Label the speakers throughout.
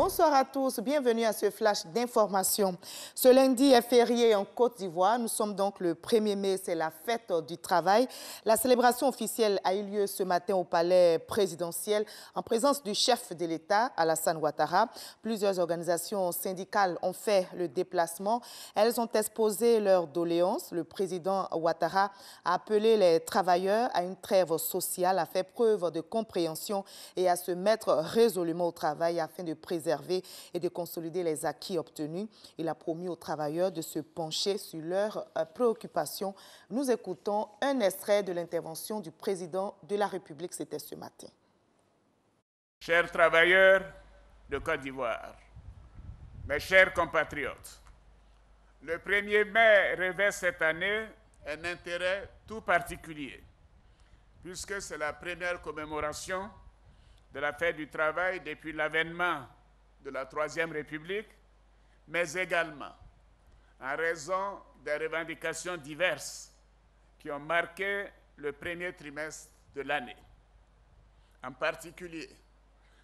Speaker 1: Bonsoir à tous, bienvenue à ce flash d'information. Ce lundi est férié en Côte d'Ivoire. Nous sommes donc le 1er mai, c'est la fête du travail. La célébration officielle a eu lieu ce matin au palais présidentiel en présence du chef de l'État, Alassane Ouattara. Plusieurs organisations syndicales ont fait le déplacement. Elles ont exposé leurs doléances. Le président Ouattara a appelé les travailleurs à une trêve sociale, à faire preuve de compréhension et à se mettre résolument au travail afin de préserver et de consolider les acquis obtenus. Il a promis aux travailleurs de se pencher sur leurs préoccupations. Nous écoutons un extrait de l'intervention du président de la République, c'était ce matin.
Speaker 2: Chers travailleurs de Côte d'Ivoire, mes chers compatriotes, le 1er mai revêt cette année un intérêt tout particulier, puisque c'est la première commémoration de la fête du travail depuis l'avènement de la Troisième République, mais également en raison des revendications diverses qui ont marqué le premier trimestre de l'année. En particulier,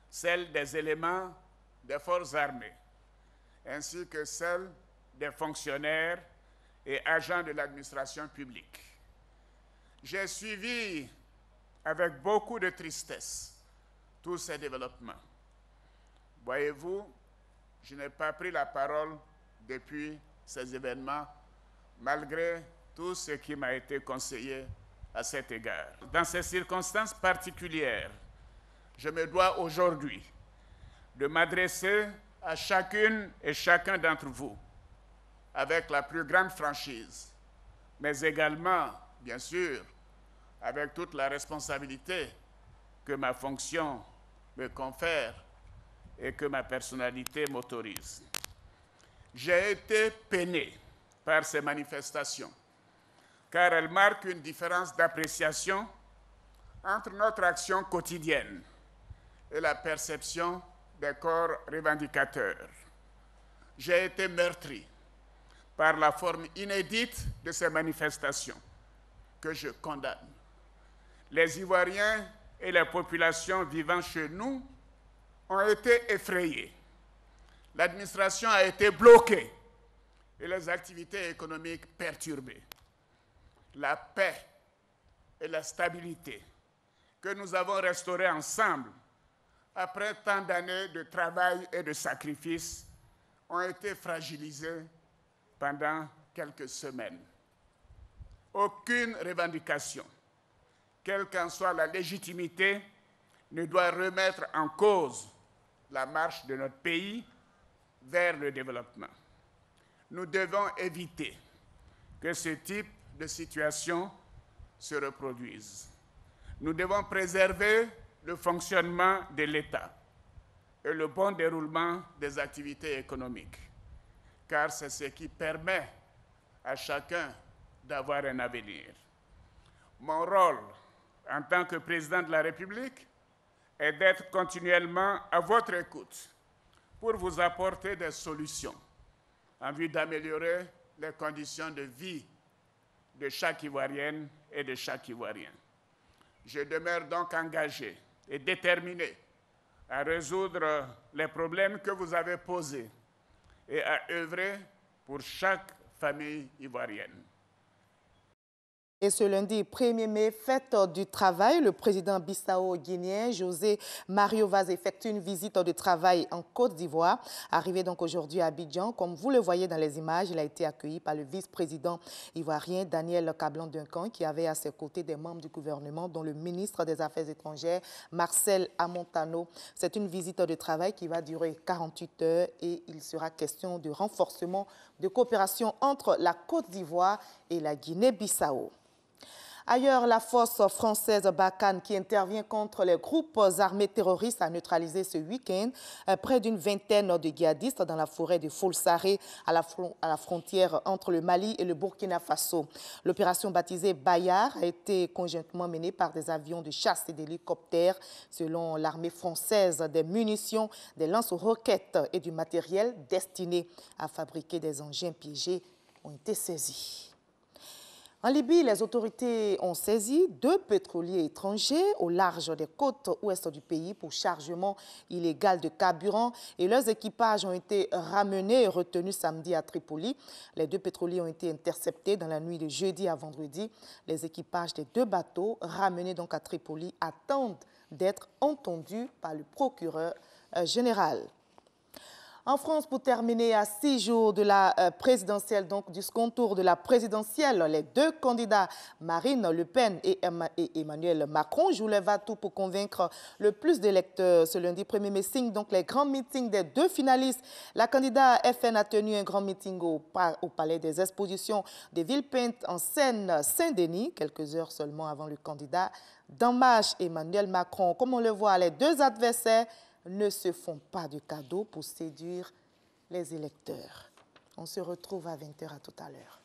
Speaker 2: celle des éléments des forces armées, ainsi que celle des fonctionnaires et agents de l'administration publique. J'ai suivi avec beaucoup de tristesse tous ces développements. Voyez-vous, je n'ai pas pris la parole depuis ces événements, malgré tout ce qui m'a été conseillé à cet égard. Dans ces circonstances particulières, je me dois aujourd'hui de m'adresser à chacune et chacun d'entre vous avec la plus grande franchise, mais également, bien sûr, avec toute la responsabilité que ma fonction me confère et que ma personnalité m'autorise. J'ai été peiné par ces manifestations, car elles marquent une différence d'appréciation entre notre action quotidienne et la perception des corps revendicateurs. J'ai été meurtri par la forme inédite de ces manifestations que je condamne. Les Ivoiriens et les populations vivant chez nous ont été effrayés. L'administration a été bloquée et les activités économiques perturbées. La paix et la stabilité que nous avons restaurées ensemble après tant d'années de travail et de sacrifices ont été fragilisées pendant quelques semaines. Aucune revendication, quelle qu'en soit la légitimité, ne doit remettre en cause la marche de notre pays vers le développement. Nous devons éviter que ce type de situation se reproduise. Nous devons préserver le fonctionnement de l'État et le bon déroulement des activités économiques, car c'est ce qui permet à chacun d'avoir un avenir. Mon rôle en tant que président de la République est d'être continuellement à votre écoute pour vous apporter des solutions en vue d'améliorer les conditions de vie de chaque Ivoirienne et de chaque Ivoirien. Je demeure donc engagé et déterminé à résoudre les problèmes que vous avez posés et à œuvrer pour chaque famille ivoirienne.
Speaker 1: Et ce lundi 1er mai, fête du travail, le président bissau-guinéen José Mario Vaz effectue une visite de travail en Côte d'Ivoire. Arrivé donc aujourd'hui à Abidjan, comme vous le voyez dans les images, il a été accueilli par le vice-président ivoirien Daniel Kablan-Duncan qui avait à ses côtés des membres du gouvernement dont le ministre des Affaires étrangères Marcel Amontano. C'est une visite de travail qui va durer 48 heures et il sera question de renforcement de coopération entre la Côte d'Ivoire et la Guinée-Bissau. Ailleurs, la force française Barkhane qui intervient contre les groupes armés terroristes a neutralisé ce week-end près d'une vingtaine de djihadistes dans la forêt de Folsaré à la frontière entre le Mali et le Burkina Faso. L'opération baptisée Bayard a été conjointement menée par des avions de chasse et des hélicoptères. Selon l'armée française, des munitions, des lance-roquettes et du matériel destiné à fabriquer des engins piégés ont été saisis. En Libye, les autorités ont saisi 2 pétroliers étrangers au large des côtes ouest du pays pour chargement illégal de carburant et leurs équipages ont été ramenés et retenus samedi à Tripoli. Les 2 pétroliers ont été interceptés dans la nuit de jeudi à vendredi. Les équipages des 2 bateaux ramenés donc à Tripoli attendent d'être entendus par le procureur général. En France, pour terminer à 6 jours de la présidentielle, donc du second tour de la présidentielle, les 2 candidats, Marine Le Pen et Emmanuel Macron, jouent les va-tout pour convaincre le plus d'électeurs. Ce lundi 1er mai signe donc les grands meetings des 2 finalistes. La candidate FN a tenu un grand meeting au Palais des Expositions de Villepinte en Seine-Saint-Denis, quelques heures seulement avant le candidat d'En Marche, Emmanuel Macron. Comme on le voit, les 2 adversaires ne se font pas de cadeaux pour séduire les électeurs. On se retrouve à 20 h à tout à l'heure.